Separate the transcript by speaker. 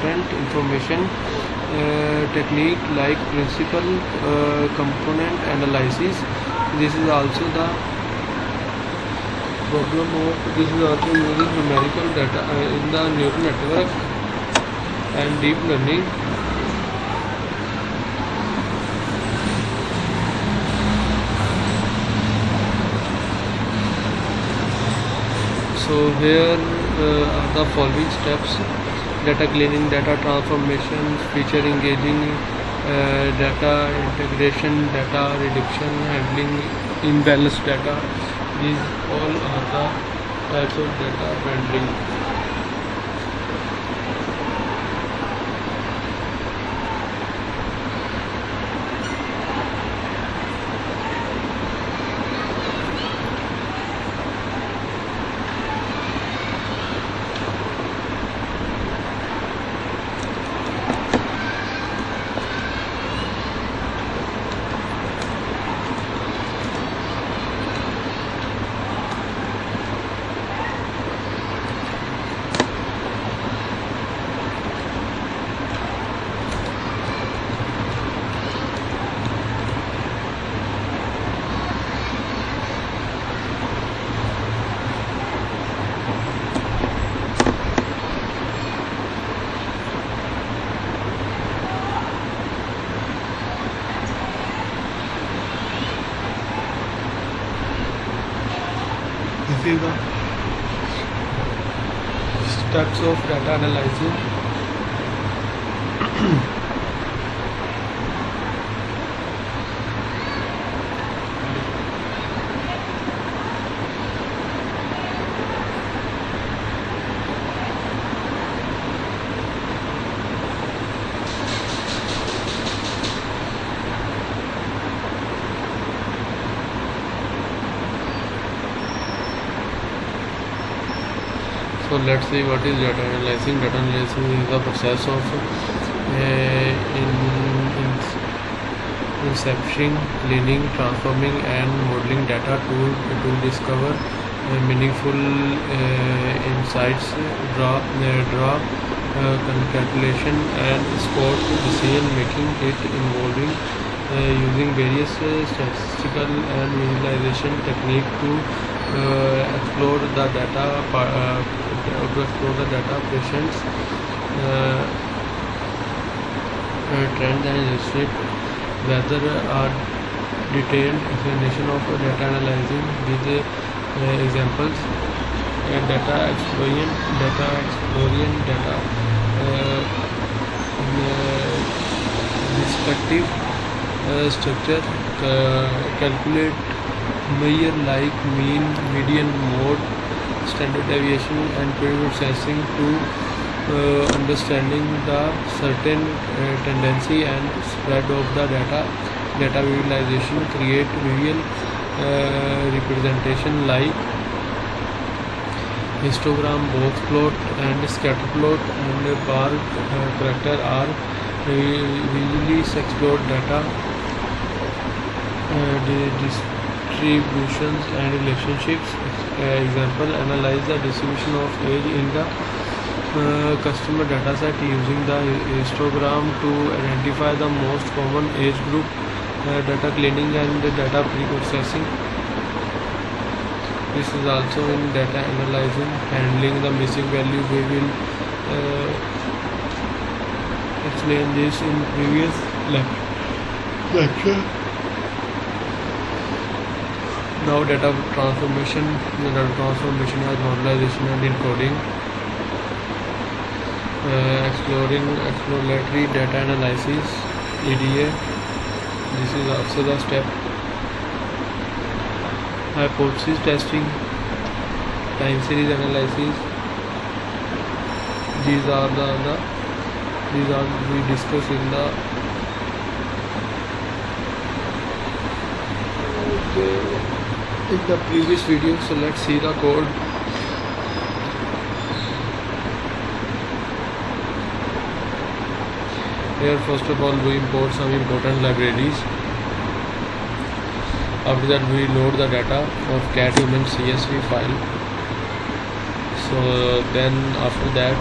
Speaker 1: different information technique like principal component analysis. This is also the problem of this is also using numerical data in the neural network and deep learning. So here are the following steps: data cleaning, data transformation, feature engaging, data integration, data reduction, handling imbalanced data. These all are the types of data handling. This is the steps of data analyzing. So let's see what is data analyzing. Data analyzing is the process of incepting, cleaning, transforming and modeling data to discover meaningful insights, draw calculation and support decision making. It involving using various statistical and visualization technique to explore the data patients, trends and illustrate whether a detailed explanation of data analyzing with examples, data exploration, data descriptive structure, calculate, measure like mean, median, mode, standard deviation and processing to understanding the certain tendency and spread of the data. Data visualization, create visual representation like histogram, box plot and scatter plot and bar character are visually explored data distributions and relationships. Example, analyze the distribution of age in the customer data set using the histogram to identify the most common age group. Data cleaning and data pre-processing. This is also in data analyzing, handling the missing value. We will explain this in previous lecture. Now data transformation is normalization and encoding. Exploratory data analysis, EDA. This is also the step. Hypothesis testing, time series analysis. These are we discuss in the previous video. So let's see the code. Here first of all we import some important libraries. After that we load the data of cat human CSV file. So then after that